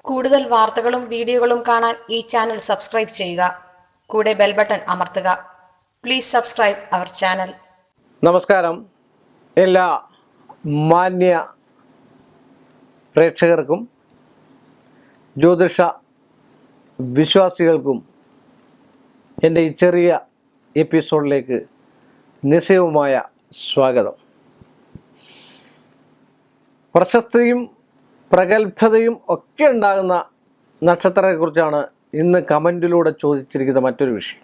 കൂടുതൽ വാർത്തകളും വീഡിയോകളും കാണാൻ ഈ ചാനൽ സബ്സ്ക്രൈബ് ചെയ്യുക. കൂടെ ബെൽ ബട്ടൺ അമർത്തുക. Please subscribe our channel. നമസ്കാരം. എല്ലാ മാന്യ പ്രേക്ഷകർക്കും ജ്യോതിഷ വിശ്വാസികൾക്കും എൻ്റെ ഈ ചെറിയ എപ്പിസോഡിലേക്ക് നിസ്സയവുമായ സ്വാഗതം. പ്രശസ്തിയും പ്രഗത്ഭതയും ഒക്കെ ഉണ്ടാകുന്ന നക്ഷത്രത്തെക്കുറിച്ചാണ് ഇന്ന് കമൻറ്റിലൂടെ ചോദിച്ചിരിക്കുന്ന മറ്റൊരു വിഷയം.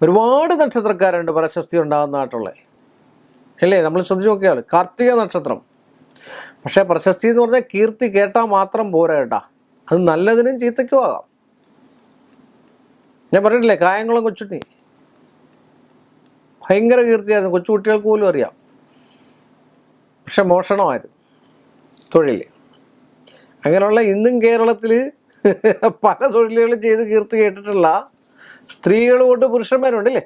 ഒരുപാട് നക്ഷത്രക്കാരുണ്ട് പ്രശസ്തി ഉണ്ടാകുന്നതായിട്ടുള്ളത്, അല്ലേ? നമ്മൾ ശ്രദ്ധിച്ച് നോക്കിയാൽ കാർത്തിക നക്ഷത്രം. പക്ഷേ പ്രശസ്തി എന്ന് പറഞ്ഞാൽ കീർത്തി കേട്ടാൽ മാത്രം പോരാ കേട്ടാ, അത് നല്ലതിനും ചീത്തയ്ക്കും ആകാം. ഞാൻ പറഞ്ഞിട്ടില്ലേ, കായംകുളം കൊച്ചുണ്ണി ഭയങ്കര കീർത്തിയായിരുന്നു, കൊച്ചുകുട്ടികൾക്ക് പോലും അറിയാം. പക്ഷെ മോഷണമായിരുന്നു തൊഴിൽ. അങ്ങനെയുള്ള ഇന്നും കേരളത്തിൽ പല തൊഴിലുകളും ചെയ്ത് കീർത്തി കേട്ടിട്ടുള്ള സ്ത്രീകൾ കൊണ്ട് പുരുഷന്മാരുണ്ടല്ലേ,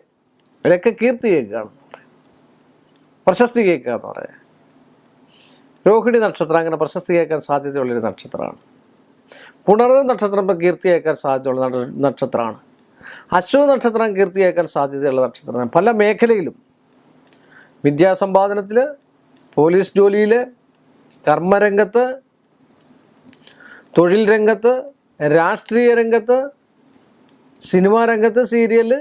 അവരൊക്കെ കീർത്തി കേൾക്കുകയാണ്, പ്രശസ്തി കേൾക്കുക എന്ന് പറയാം. രോഹിണി നക്ഷത്രം അങ്ങനെ പ്രശസ്തി കേൾക്കാൻ സാധ്യതയുള്ളൊരു നക്ഷത്രമാണ്. പുണർന്ന നക്ഷത്രം കീർത്തി കേൾക്കാൻ സാധ്യതയുള്ള നക്ഷത്രമാണ്. അശ്വ നക്ഷത്രം കീർത്തി കേൾക്കാൻ സാധ്യതയുള്ള നക്ഷത്രമാണ്. പല മേഖലയിലും, വിദ്യാസമ്പാദനത്തിൽ, പോലീസ് ജോലിയിൽ, കർമ്മരംഗത്ത്, തൊഴിൽ രംഗത്ത്, രാഷ്ട്രീയ രംഗത്ത്, സിനിമാ രംഗത്ത്, സീരിയൽ,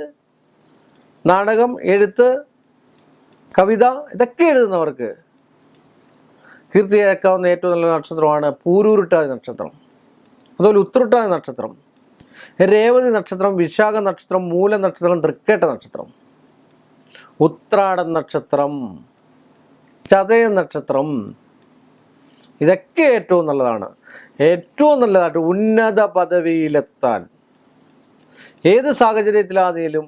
നാടകം, എഴുത്ത്, കവിത, ഇതൊക്കെ എഴുതുന്നവർക്ക് കീർത്തി കേൾക്കാവുന്ന ഏറ്റവും നല്ല നക്ഷത്രമാണ് പൂരൂരുട്ടാതി നക്ഷത്രം. അതുപോലെ ഉത്രട്ടാതി നക്ഷത്രം, രേവതി നക്ഷത്രം, വിശാഖ നക്ഷത്രം, മൂല നക്ഷത്രം, തൃക്കേട്ട നക്ഷത്രം, ഉത്രാടൻ നക്ഷത്രം, ചതയ നക്ഷത്രം, ഇതൊക്കെ ഏറ്റവും നല്ലതാണ്. ഏറ്റവും നല്ലതായിട്ട് ഉന്നത പദവിയിലെത്താൻ ഏത് സാഹചര്യത്തിലാണെങ്കിലും,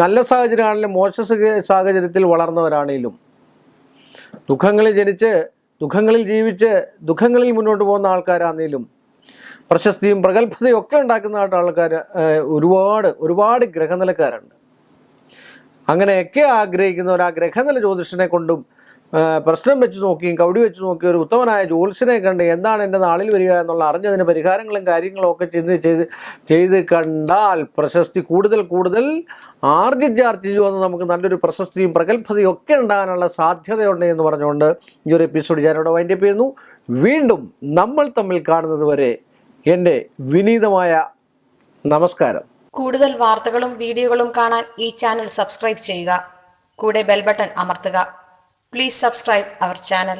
നല്ല സാഹചര്യമാണെങ്കിലും മോശ സാഹചര്യത്തിൽ വളർന്നവരാണെങ്കിലും, ദുഃഖങ്ങളിൽ ജനിച്ച് ദുഃഖങ്ങളിൽ ജീവിച്ച് ദുഃഖങ്ങളിൽ മുന്നോട്ട് പോകുന്ന ആൾക്കാരാണെങ്കിലും, പ്രശസ്തിയും പ്രഗത്ഭതയും ഒക്കെ ഉണ്ടാക്കുന്നതായിട്ട് ആൾക്കാർ ഒരുപാട് ഗ്രഹനിലക്കാരുണ്ട്. അങ്ങനെയൊക്കെ ആഗ്രഹിക്കുന്നവർ ആ ഗ്രഹനില ജ്യോതിഷനെ കൊണ്ടും പ്രശ്നം വെച്ച് നോക്കിയും കവടി വെച്ച് നോക്കി ഒരു ഉത്തമനായ ജ്യോത്സ്യനെ കണ്ട് എന്താണ് എൻ്റെ നാളിൽ വരിക എന്നുള്ള അറിഞ്ഞതിന് പരിഹാരങ്ങളും കാര്യങ്ങളും ഒക്കെ ചെയ്ത് കണ്ടാൽ പ്രശസ്തി കൂടുതൽ ആർജിച്ചു വന്ന് നമുക്ക് നല്ലൊരു പ്രശസ്തിയും പ്രഗത്ഭതയും ഒക്കെ ഉണ്ടാകാനുള്ള സാധ്യതയുണ്ട് എന്ന് പറഞ്ഞുകൊണ്ട് ഈ ഒരു എപ്പിസോഡ് ഞാനിവിടെ വൈൻഡപ്പ് ചെയ്യുന്നു. വീണ്ടും നമ്മൾ തമ്മിൽ കാണുന്നത് വരെ എൻ്റെ വിനീതമായ നമസ്കാരം. കൂടുതൽ വാർത്തകളും വീഡിയോകളും കാണാൻ ഈ ചാനൽ സബ്സ്ക്രൈബ് ചെയ്യുക. കൂടെ ബെൽ ബട്ടൺ അമർത്തുക. Please subscribe our channel.